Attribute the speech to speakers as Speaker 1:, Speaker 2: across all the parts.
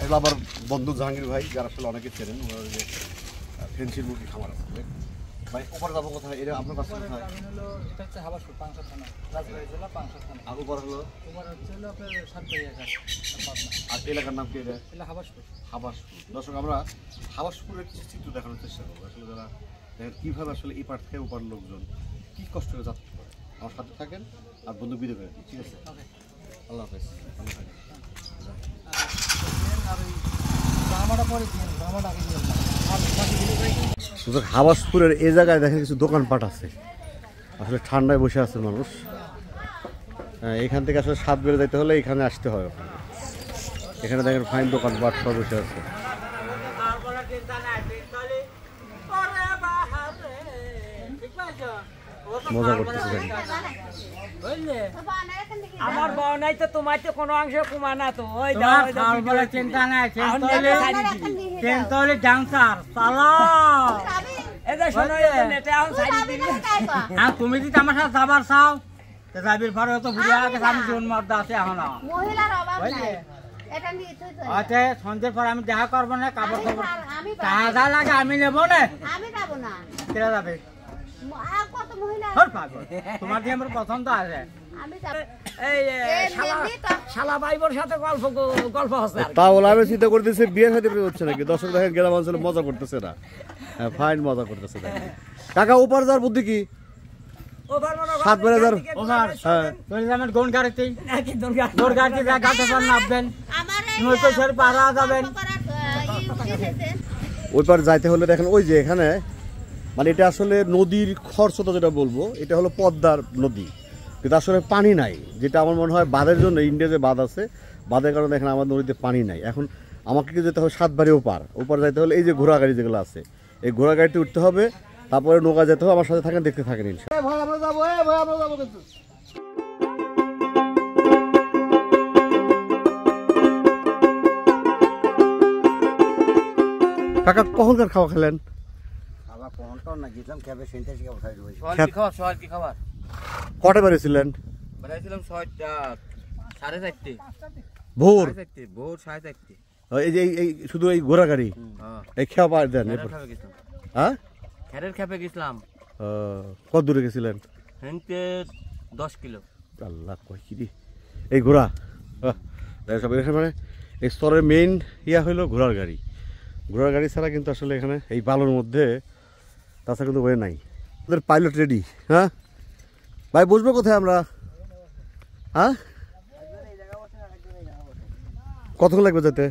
Speaker 1: এটা আমার বন্ধু জাহাঙ্গীর ভাই, যারা আসলে অনেকে চেনেন, ওনার যে ফেন্সির মুরগি খামার আছে ভাই। ওপরে যাবো কোথায়? এটা আপনার কাছে কোথায়?
Speaker 2: এটা হচ্ছে হাবাসপুর পাংশা থানা, রাজবাড়ী জেলা পাংশা থানা।
Speaker 1: আর উপর হলো
Speaker 2: হচ্ছে আপনার সাতবাড়িয়া ঘাট।
Speaker 1: আর এলাকার নাম কি? এটা
Speaker 2: হাবাসপুর।
Speaker 1: হাবাসপুর। দর্শক, আমরা হাবাসপুরের কিছু চিত্র দেখানোর চেষ্টা করবো, আসলে যারা দেখেন কীভাবে আসলে এই পার থেকে ওপার লোকজন কী কষ্ট করে যাত্রা করে। আমার সাথে থাকেন আর বন্ধু বিদে করে, ঠিক আছে? আল্লাহ হাফেজ। ভালো থাকেন। হাবাসপুরের এই জায়গায় দেখেন কিছু দোকানপাট আছে, আসলে ঠান্ডায় বসে আছে মানুষ। এখান থেকে আসলে সাত বেড়ে যাইতে হলে এখানে আসতে হয়। এখানে দেখেন ফাইন দোকানপাট সব বসে আছে। মজা করতেছে।
Speaker 3: আমার বউ নাই তো তোমার তো কোনো অংশ কমা না তো। ওই চিন্তা নাই, তুমি যদি আমার সাথে যাবার চাও যাবির পরে তো বুড়িয়া আমি জন মর্দা আছে এখন সন্ধ্যের পর আমি দেখা করবো না, কাপড় কাপড় যা লাগে আমি নেবো না। কেরা যাবে? তোমার দিয়ে আমার পছন্দ আছে।
Speaker 1: তা বলে আমি চিন্তা করতেছি বিয়ে সাথে হচ্ছে নাকি। দর্শক দেখেন গ্রাম অঞ্চলে মজা করতেছে না, ফাইন মজা করতেছে। কাকা উপর যাওয়ার বুদ্ধি কি? সাত বেড়ে যার
Speaker 3: গোন গাড়িতেই গোর গাড়িতে গাড়ি নামবেন, পাড়া যাবেন।
Speaker 1: ওই পার যাইতে হলে দেখেন ওই যে এখানে মানে এটা আসলে নদীর খরস্রোতা যেটা বলবো, এটা হলো পদ্মার নদী, কিন্তু আসলে পানি নাই। যেটা আমার মনে হয় বাঁধের জন্য, ইন্ডিয়া যে বাঁধ আছে, বাঁধের কারণে দেখেন আমার নদীতে পানি নাই। এখন আমাকে যেতে হবে সাতবাড়ি ওপার যাইতে হলে এই যে ঘোড়া গাড়ি যেগুলো আছে, এই ঘোড়া গাড়িতে উঠতে হবে, তারপরে নৌকা যেতে হবে। আমার সাথে থাকেন, দেখতে থাকেন। কাকা কখনকার খাওয়া খেলেন? কটা বেরিয়েছিলেন? ভোর 4:30। এই শুধু এই ঘোড়া গাড়ি এই খেয়া পাওয়া দেন? হ্যাঁ,
Speaker 3: খেরের খেপে গেছিলাম।
Speaker 1: কত দূরে গেছিলেন?
Speaker 3: 10 কিলো।
Speaker 1: আল্লাহ কই কি এই ঘোড়া মানে এই স্তরের মেইন ইয়া হইলো ঘোড়ার গাড়ি। ঘোড়ার গাড়ি ছাড়া কিন্তু আসলে এখানে এই বালুর মধ্যে তাছাড়া কিন্তু ওয়ে নাই। আমাদের পাইলট রেডি। হ্যাঁ ভাই, বসবো কোথায় আমরা? হ্যাঁ, কতক্ষণ লাগবে যেতে?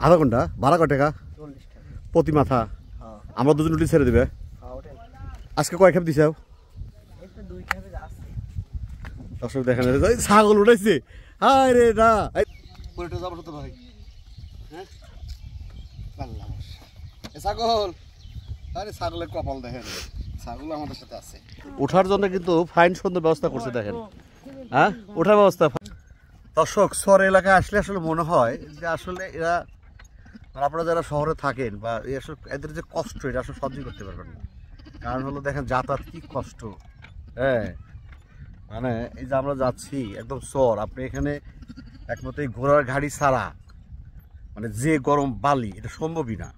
Speaker 1: আধা ঘন্টা। ভাড়া কত টাকা প্রতি মাথা? আমরা দুজন উঠে ছেড়ে দেবে। আজকে কয় খেপ দিছে? দর্শক দেখেন ছাগল উঠাইছে। হায় রে না, যাবো তো ভাই। হ্যাঁ, ছাগল, আরে ছাগলের কপাল দেখেন, ছাগল আমাদের সাথে আছে। ওঠার জন্য কিন্তু ফাইন সুন্দর ব্যবস্থা করছে দেখেন। হ্যাঁ, ওঠার ব্যবস্থা। দর্শক, শহর এলাকায় আসলে আসলে মনে হয় যে আসলে এরা, আপনারা যারা শহরে থাকেন বা এদের যে কষ্ট, এটা আসলে সহ্য করতে পারবেন না। কারণ হলো দেখেন যাতায়াত কি কষ্ট। হ্যাঁ, মানে এই যে আমরা যাচ্ছি একদম শহর, আপনি এখানে একমাত্র এই ঘোড়ার গাড়ি ছাড়া মানে যে গরম বালি, এটা সম্ভবই না।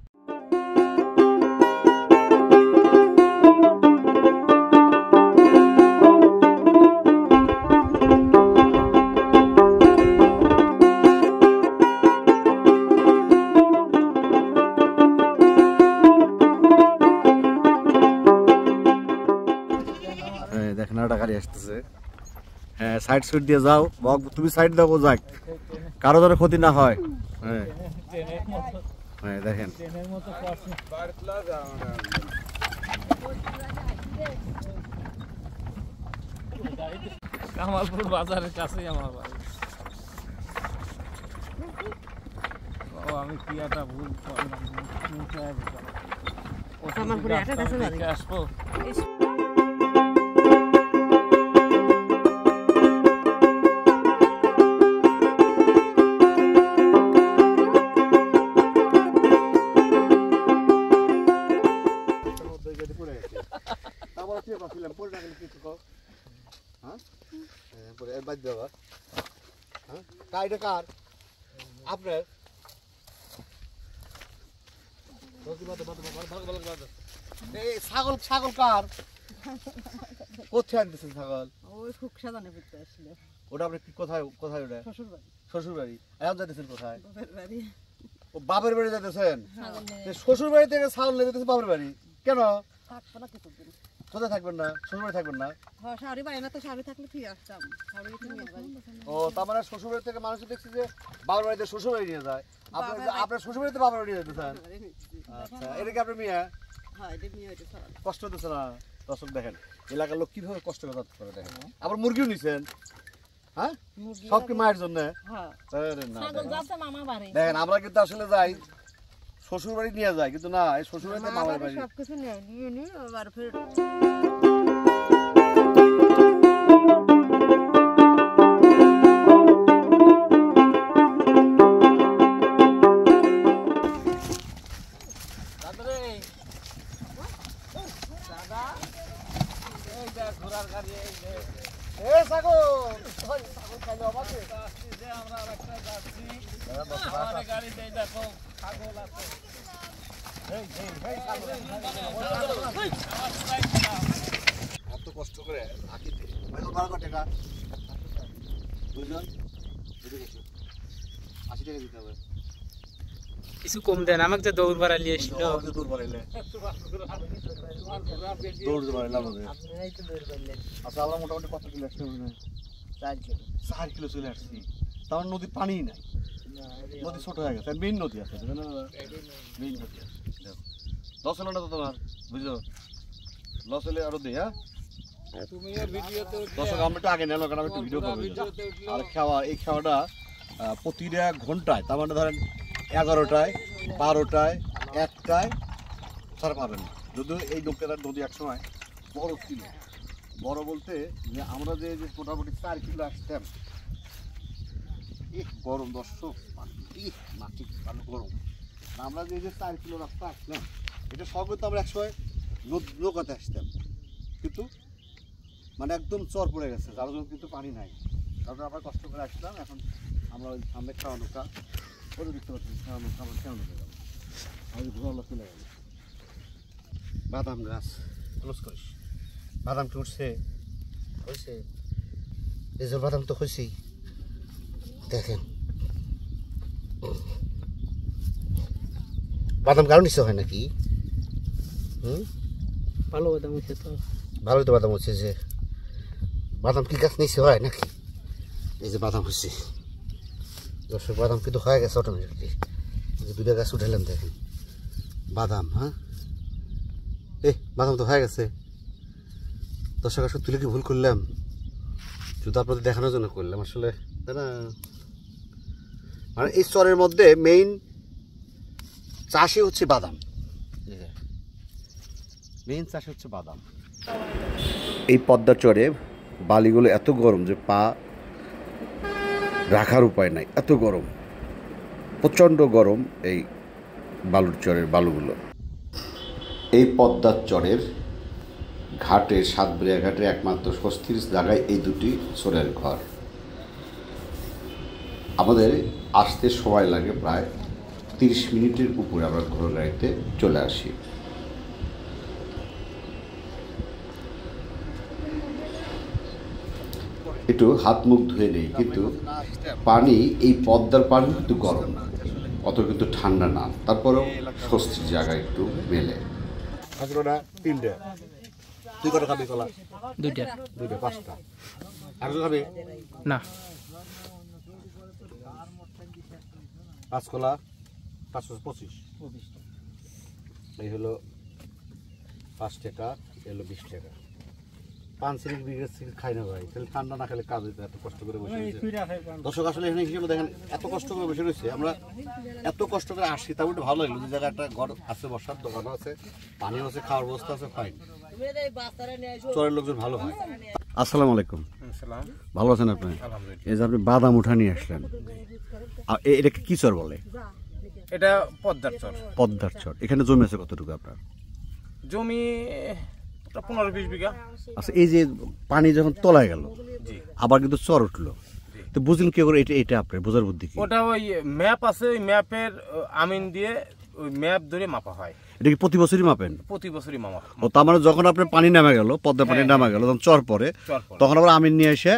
Speaker 1: দেখেন একটা গাড়ি আসতেছে। হ্যাঁ, সাইড সুইট দিয়ে যাও, তুমি সাইড দাও, যাক কারো ধরে ক্ষতি না হয়। হ্যাঁ হ্যাঁ, দেখেন
Speaker 2: কামালপুর বাজারের কাছেই আমার বাড়ি। আমি কি একটা ভুল আসবো।
Speaker 1: কার আপনার এই ছাগল ছাগল কার কোথায় আনতেছেন ছাগল
Speaker 4: ওই খুব সাজানো করতে আসলে
Speaker 1: ওটা আপনি কোথায় কোথায় ওটা
Speaker 4: শ্বশুর বাড়ি
Speaker 1: শ্বশুর বাড়ি এখন যাইতেছেন কোথায়
Speaker 4: বাপের বাড়ি
Speaker 1: ও বাপের বাড়ি যাইতেছেন শ্বশুর বাড়ি থেকে ছাগল নিয়ে যেতেছেন বাপের বাড়ি কেন
Speaker 4: থাকবো না কিছুদিন
Speaker 1: কোথায় থাকবেন না শ্বশুর বাড়ি থাকবেন না
Speaker 4: হ্যাঁ শাড়ি পাই না তো শাড়ি থাকলে ঠিক আসতাম শাড়ি নিয়ে বাড়ি
Speaker 1: ও তার মানে শ্বশুর বাড়ি থেকে মানুষ দেখছি যে বাবার বাড়িতে শ্বশুর বাড়ি নিয়ে যায় আপনার আপনার শ্বশুর বাড়িতে বাবার বাড়ি নিয়ে যেতেছেন আচ্ছা এটা কি আপনার মেয়ে
Speaker 4: হ্যাঁ এটা নিয়ে হইতে সবাই
Speaker 1: কষ্ট হতেছে না দর্শক দেখেন এলাকার লোক কিভাবে কষ্ট করে দেখেন আবার মুরগিও নিছেন হ্যাঁ সব কি মায়ের জন্য
Speaker 4: হ্যাঁ
Speaker 1: আরে না
Speaker 4: ছাগল যাচ্ছে মামা বাড়ি
Speaker 1: দেখেন আমরা কিন্তু আসলে যাই শ্বশুর বাড়ি নিয়ে যাই কিন্তু না এই শ্বশুর বাড়িতে মামার বাড়ি
Speaker 4: সব কিছু নিয়ে নিয়ে আবার ফের
Speaker 1: এত কষ্ট করে আকিতে 12 টাকা বুঝলেন 80 টাকা দিতে হবে
Speaker 3: কিছু কম দেন আমাকে যে দৌড় বাড়ালি এসছিল
Speaker 1: দূর বাড়াইলে দৌড় বাড়াইলে হবে আচ্ছা আমরা মোটামুটি কত কিলো আসছে মনে হয় 4 কিলো চলে আসছি তার নদী পানি নাই নদী ছোট হয়ে গেছে মেইন নদী আছে মেইন নদী আছে লস হলো না তো তোমার বুঝলো লস হলে আরো দেই হ্যাঁ দর্শক আমরা একটু আগে নিলাম কারণ আমি একটু ভিডিও করবো আর খাওয়া এই খাওয়াটা প্রতিটা ঘন্টায় তার মানে ধরেন 11টায় 12টায় 1টায় ছাড়া পাবেন না যদিও এই লোকেরা নদী এক সময় বড় ছিল বড় বলতে যে আমরা যে মোটামুটি 4 কিলো আসতাম গরম দর্শক মাটি ভালো গরম আমরা যে 4 কিলো রাস্তা আসলাম এটা সব তো আমরা একসময় নৌকাতে আসতাম কিন্তু মানে একদম চর পড়ে গেছে যার জন্য কিন্তু পানি নাই তারপরে আবার কষ্ট করে আসলাম এখন আমরা ওই সামনে খাওয়া নৌকা ওটা দেখতে পাচ্ছি খাওয়া নৌকা আমার খেয়াল নৌকা গেল আমি ঘোরালো চলে গেল বাদাম গাছ ক্লোজ করিস বাদাম কি উঠছে হয়েছে এই যে বাদাম তো হয়েছেই দেখেন বাদাম কারণ নিশ্চয় হয় নাকি
Speaker 3: ভালো বাদাম হচ্ছে তো
Speaker 1: ভালোই তো বাদাম হচ্ছে যে বাদাম কি গাছ নিচে হয় নাকি এই যে বাদাম হচ্ছে দর্শক বাদাম কিন্তু হয়ে গেছে অটোমেটিকলি এই যে 2টা গাছ উঠালাম দেখেন বাদাম হ্যাঁ বাদাম তো হয়ে গেছে দর্শক আসলে তুলে কি ভুল করলাম শুধু আপনাদের দেখানোর জন্য করলাম আসলে তাই না মানে এই চরের মধ্যে মেইন চাষই হচ্ছে বাদাম মেইন চাষই হচ্ছে বাদাম এই পদ্মার চরে বালিগুলো এত গরম যে পা রাখার উপায় নাই এত গরম প্রচণ্ড গরম এই বালুর চরের বালুগুলো এই পদ্মার চরের ঘাটে সাতবেড়িয়া ঘাটে একমাত্র স্বস্তির জায়গায় এই দুটি চরের ঘর আমাদের আসতে সময় লাগে প্রায় 30 মিনিটের উপরে আমরা ঘোড়া গাড়িতে চলে আসি একটু হাত মুখ ধুয়ে নেই কিন্তু পানি এই পদ্মার পানি কিন্তু গরম না অত কিন্তু ঠান্ডা না তারপরেও স্বস্তির জায়গা একটু মেলে তিনটে তুই কটা খাবি কলা
Speaker 3: 2টা
Speaker 1: 5টা আর খাবি
Speaker 3: না
Speaker 1: 5 কলা 525 এই হলো 5 টাকা এলো 20 টাকা 5 সিরিজ বিঘা সিরিজ খাই না ভাই তাহলে ঠান্ডা না খেলে কাজ হইতে এত কষ্ট করে বসে দর্শক আসলে এখানে হিসেবে দেখেন এত কষ্ট করে বসে রয়েছে আমরা এত কষ্ট করে আসি তাও একটু ভালো লাগলো যে জায়গায় একটা ঘর আছে বসার দোকানও আছে পানিও আছে খাওয়ার ব্যবস্থা আছে ফাইন চরের লোকজন ভালো হয় আসসালামু আলাইকুম ভালো আছেন আপনি এই যে আপনি বাদাম উঠা নিয়ে আসলেন এটাকে কি চর বলে
Speaker 2: এটা পদ্মার চর
Speaker 1: পদ্মার চর এখানে জমি আছে কতটুকু আপনার
Speaker 2: জমি 15-20 বিঘা
Speaker 1: আচ্ছা এই যে পানি যখন তলায় গেল আবার কিন্তু চর উঠলো তো বুঝলেন কি করে এটা আপনার বোঝার বুদ্ধি কি?
Speaker 5: ওটা ওই ম্যাপ আছে, ওই ম্যাপের আমিন দিয়ে ওই ম্যাপ ধরে মাপা হয়।
Speaker 1: এটা কি প্রতি বছরই মাপেন?
Speaker 5: প্রতি বছরই মাপা।
Speaker 1: ও তার মানে যখন আপনার পানি নামে গেল, পদ্মা পানি নামে গেল, তখন চর পরে, তখন আবার আমিন নিয়ে এসে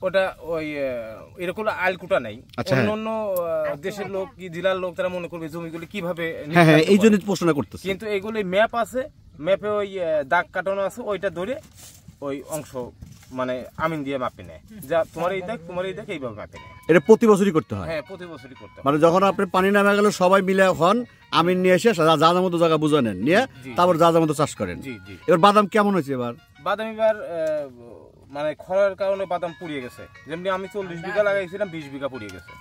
Speaker 5: ওটা ওই এরকম আইলকুটা নেই। অন্য অন্য দেশের লোক কি জেলার লোক তারা মনে করবে জমিগুলি কিভাবে,
Speaker 1: হ্যাঁ এই জন্য প্রশ্ন করতেছি।
Speaker 5: কিন্তু এগুলি ম্যাপ আছে, ম্যাপে ওই দাগ কাটানো আছে, ওইটা ধরে ওই অংশ মানে আমিন দিয়ে মাপে নেয়, যা তোমার এই দেখ এইভাবে মাপে নেয়।
Speaker 1: এটা প্রতি বছরই করতে হয়?
Speaker 5: হ্যাঁ প্রতি বছরই করতে হয়।
Speaker 1: মানে যখন আপনার পানি নামে গেল সবাই মিলে এখন আমিন নিয়ে এসে যা যা মতো জায়গা বুঝে নেন, নিয়ে তারপর যা যা মতো চাষ করেন।
Speaker 5: জি জি।
Speaker 1: এবার বাদাম কেমন হয়েছে? এবার
Speaker 5: বাদাম এবার মানে খরার কারণে বাদাম পুড়িয়ে গেছে। যেমনি আমি 40 বিঘা লাগাইছিলাম, 20 বিঘা পুড়িয়ে গেছে।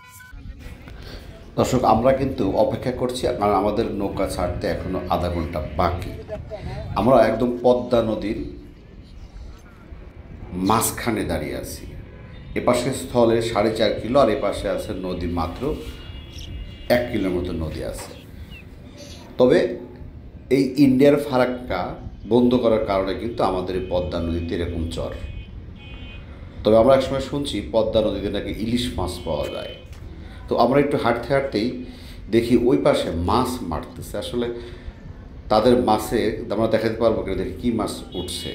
Speaker 1: দর্শক, আমরা কিন্তু অপেক্ষা করছি, কারণ আমাদের নৌকা ছাড়তে এখনো আধা ঘন্টা বাকি। আমরা একদম পদ্মা নদীর মাঝখানে দাঁড়িয়ে আছি। এপাশে স্থলে 4.5 কিলো, আর এপাশে আছে নদী মাত্র 1 কিলোর মতো নদী আছে। তবে এই ইন্ডিয়ার ফারাক্কা বন্ধ করার কারণে কিন্তু আমাদের এই পদ্মা নদীতে এরকম চর। তবে আমরা একসময় শুনছি পদ্মা নদীতে নাকি ইলিশ মাছ পাওয়া যায়। তো আমরা একটু হাঁটতে হাঁটতেই দেখি ওই পাশে মাছ মারতেছে। আসলে তাদের মাছে আমরা দেখাতে পারবো কিনা, দেখি কী মাছ উঠছে।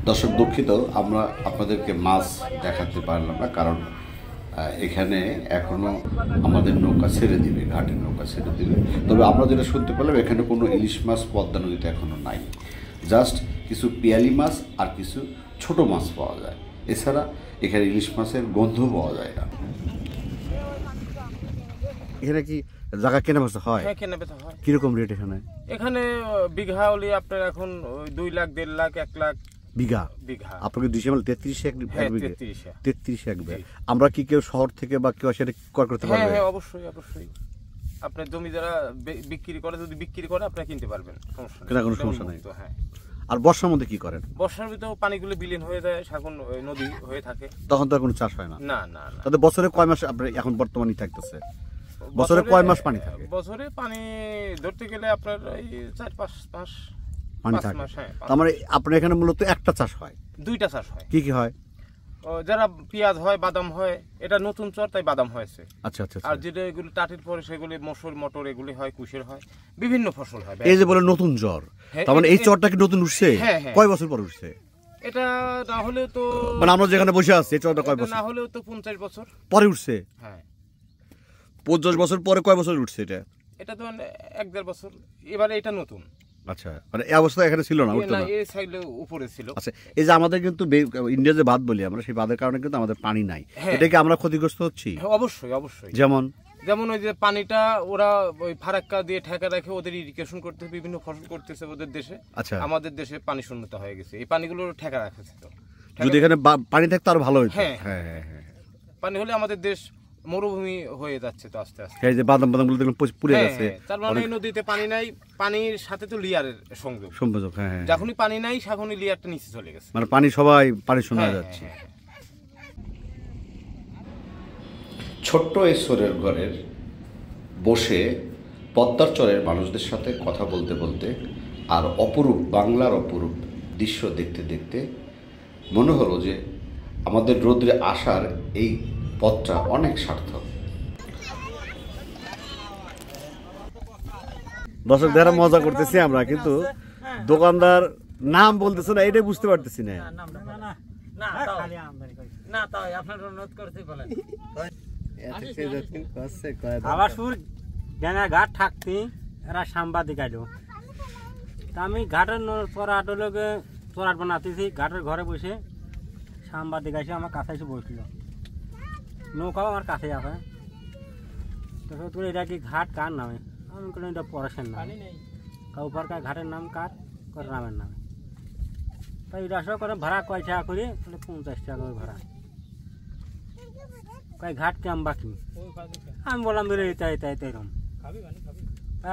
Speaker 1: দর্শক দুঃখিত, আমরা আপনাদেরকে মাছ দেখাতে পারলাম না, কারণ এখানে এখনো আমাদের নৌকা ছেড়ে দিবে, ঘাটের নৌকা ছেড়ে দিবে। তবে আমরা যেটা শুনতে পেলাম, এখানে কোনো ইলিশ মাছ পদ্মা নদীতে এখনো নাই। জাস্ট কিছু পিয়ালি মাছ আর কিছু ছোট মাছ পাওয়া যায়, এছাড়া এখানে ইলিশ মাছের গন্ধ পাওয়া যায় না। এখানে কি জায়গা কেনা বেচা হয়?
Speaker 5: হ্যাঁ কেনা বেচা হয়।
Speaker 1: কিরকম রেট এখানে?
Speaker 5: এখানে বিঘা হলে আপনার এখন 2 লাখ, 1.5 লাখ, 1 লাখ
Speaker 1: বিঘা। আপনাকে 233 এক বিঘা? 33 এক বিঘা। আমরা কি কেউ শহর থেকে বা কেউ সেটা ক্রয় করতে পারবে?
Speaker 5: হ্যাঁ অবশ্যই অবশ্যই। আপনার জমি যারা বিক্রি করে, যদি বিক্রি করে আপনারা কিনতে পারবেন, সমস্যা নেই,
Speaker 1: কোনো সমস্যা নেই।
Speaker 5: হ্যাঁ।
Speaker 1: আর বর্ষার মধ্যে কি করেন?
Speaker 5: বর্ষার ভিতরে পানিগুলো বিলীন হয়ে যায়, শাকুন নদী হয়ে থাকে,
Speaker 1: তখন তো আর কোনো চাষ হয় না?
Speaker 5: না না না।
Speaker 1: তাহলে বছরে কয় মাস আপনার এখন বর্তমানে থাকতেছে? বছরে কয় মাস পানি থাকে?
Speaker 5: বছরে পানি ধরতে গেলে আপনার এই 4-5 মাস
Speaker 1: পানি থাকে।
Speaker 5: হ্যাঁ।
Speaker 1: তার মানে আপনার এখানে মূলত একটা চাষ হয়?
Speaker 5: 2টা চাষ হয়।
Speaker 1: কি কি হয়?
Speaker 5: যারা পেঁয়াজ হয়, বাদাম হয়, এটা নতুন চর তাই বাদাম হয়েছে।
Speaker 1: আচ্ছা আচ্ছা।
Speaker 5: আর যেটা এগুলো টাটির পরে সেগুলি মসুর, মটর এগুলি হয়, কুশের হয়, বিভিন্ন ফসল হয়।
Speaker 1: এই যে বলে নতুন জ্বর, তার মানে এই চরটা কি নতুন উঠছে? কয় বছর পর উঠছে
Speaker 5: এটা? না হলে তো
Speaker 1: মানে আমরা যেখানে বসে আছি এই চরটা কয় বছর?
Speaker 5: না হলেও তো 50 বছর
Speaker 1: পরে উঠছে।
Speaker 5: হ্যাঁ
Speaker 1: 50 বছর পরে কয় বছর উঠছে এটা?
Speaker 5: এটা তো 1-1.5 বছর। এবারে এটা নতুন।
Speaker 1: আচ্ছা, মানে এই অবস্থা এখানে ছিল না, উঠতো না?
Speaker 5: এই সাইডে উপরে ছিল।
Speaker 1: আচ্ছা, এই যে আমাদের কিন্তু ইন্ডিয়া যে বাঁধ বলি আমরা, সেই বাঁধের কারণে কিন্তু আমাদের পানি নাই। এটা কি আমরা ক্ষতিগ্রস্ত হচ্ছি?
Speaker 5: অবশ্যই অবশ্যই। যেমন ওই যে পানিটা ওরা ওই ফারাক্কা দিয়ে ঠেকা রাখে, ওদের ইরিগেশন করতে বিভিন্ন ফসল করতেছে ওদের দেশে।
Speaker 1: আচ্ছা,
Speaker 5: আমাদের দেশে পানি শূন্যতা হয়ে গেছে, এই পানিগুলো ঠেকা রাখেছে। তো
Speaker 1: যদি এখানে পানি থাকতো আরো ভালো হতো।
Speaker 5: হ্যাঁ হ্যাঁ হ্যাঁ। পানি হলে আমাদের দেশ মরুভূমি হয়ে যাচ্ছে তো আস্তে আস্তে।
Speaker 1: এই যে বাদাম গুলো দেখলাম পুড়ে গেছে।
Speaker 5: তার মানে নদীতে পানি নাই, পানির সাথে তো লিয়ারের সংযোগ।
Speaker 1: হ্যাঁ।
Speaker 5: যখনই পানি নাই তখনই লিয়ারটা নিচে চলে গেছে,
Speaker 1: মানে পানি সবাই পানি শোনা যাচ্ছে। ছোট্ট এই সোরের ঘরের বসে পদ্মার চরের মানুষদের সাথে কথা বলতে বলতে আর অপরূপ বাংলার অপরূপ দৃশ্য দেখতে দেখতে মনে হলো যে আমাদের রোদ্রে আসার এই পথটা অনেক সার্থক। দর্শক যারা মজা করতেছি আমরা, কিন্তু দোকানদার নাম বলতেছে না, এটাই বুঝতে পারতেছি না।
Speaker 3: ঘাট থাকতি এরা সাংবাদিক আইলো, তা আমি ঘাটের চড়াট লোকে চড়াট বানাতেছি, ঘাটের ঘরে বসে সাংবাদিক আসে আমার কাছে এসে বসলো, নৌকাও আমার কাছে আছে। তো এটা কি ঘাট কার নামে? আমি কোনো এটা পড়াশোনা নাম, ওপারকার ঘাটের নাম কার করে রামের নামে। তাই রাস্তা করে ভাড়া কয় টাকা করে, 50 টাকা করে ভাড়া। কয় ঘাট কেমন বাকি, আমি বললাম বেরো এটাই এরকম,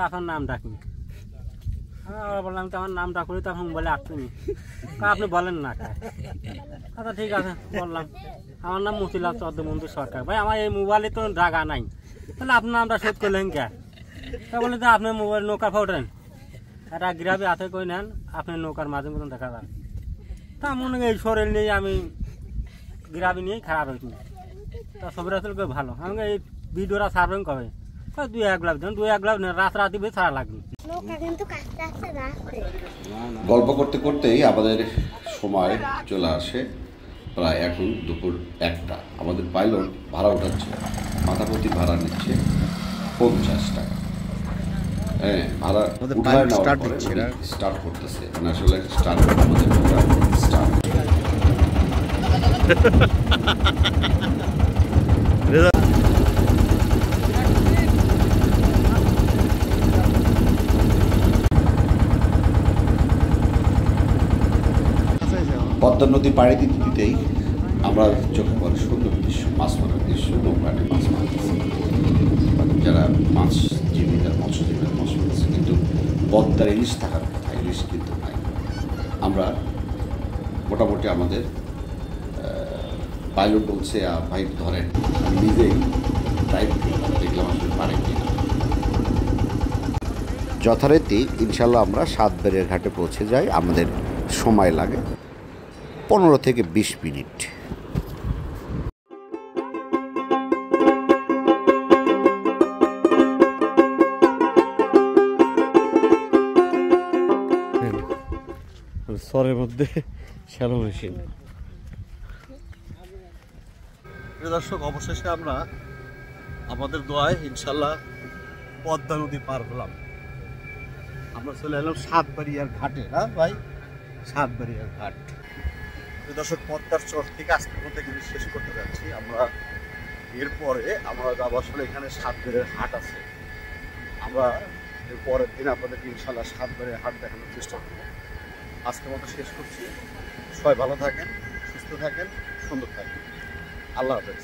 Speaker 3: আপনার নাম ডাকি। আমি বললাম তো আমার নাম ডাকুনি, তখন বলে আসছেনি, আপনি বলেন না। আচ্ছা ঠিক আছে বললাম, আমার নাম মতিলাল চন্দ্রবন্ধু সরকার। ভাই আমার এই মোবাইলে তো জায়গা নাই, তাহলে আপনার নামটা শোধ করলেন কে? তা বলে তো আপনার মোবাইল নৌকা ফাউটেন, একটা গ্রামে হাতে করে নেন, আপনার নৌকার মাঝে মতন দেখা যায়। তা মনে হয় এই শরীর নিয়ে আমি গ্রামে নিয়েই খারাপ হয়েছি। তা সবের আসলে ভালো, আমাকে এই ভিডিওটা ছাড়বেন কবে? 2-1 লাখ দেন, 2-1 লাখ রাতে ছাড়া লাগবে।
Speaker 1: গল্প করতে করতেই আমাদের সময় চলে আসে প্রায় এখন দুপুর 1টা। আমাদের পাইলট ভাড়া উঠাচ্ছে, মাথাপতি ভাড়া নিচ্ছে 50 টাকা। হ্যাঁ, ভাড়া উঠায় নেওয়ার পরে স্টার্ট করতেছে, মানে আসলে স্টার্ট আমাদের স্টার্ট। পদ্মা নদী পাড়ি দিতে দিতেই আমরা চোখে পড়ে সুন্দর দৃশ্য, মাছ মারার দৃশ্য, নৌকাটি মাছ মারতেছে। যারা মাছজীবী, তারা মৎস্যজীবীরা মাছ মারতেছে, কিন্তু পদ্মার ইলিশ থাকার কথা, ইলিশ কিন্তু নাই। আমরা মোটামুটি আমাদের পাইলট বলছে ভাই ধরেন, আমি নিজেই ড্রাইভ করলাম, দেখলাম আসলে পারে কিনা। যথারীতি ইনশাল্লাহ আমরা সাতবাড়িয়া ঘাটে পৌঁছে যাই। আমাদের সময় লাগে 15 থেকে 20 মিনিট। সরের মধ্যে শ্যালো মেশিন। দর্শক, অবশেষে আমরা আমাদের দোয়ায় ইনশাল্লাহ পদ্মা নদী পার হলাম। আমরা চলে এলাম সাতবাড়িয়ার ঘাটে। হ্যাঁ ভাই, সাতবাড়িয়ার ঘাট। দর্শক, পদ্মার চর থেকে আজকের মধ্যে কিন্তু শেষ করতে যাচ্ছি আমরা। এরপরে আমরা যাবো আসলে এখানে সাতবাড়িয়ার হাট আছে। আমরা এর পরের দিন আপনাদেরকে ইনশাল্লাহ সাতবাড়িয়ার হাট দেখানোর চেষ্টা করবো। আজকের মতো শেষ করছি। সবাই ভালো থাকেন, সুস্থ থাকেন, সুন্দর থাকেন। আল্লাহ হাফেজ।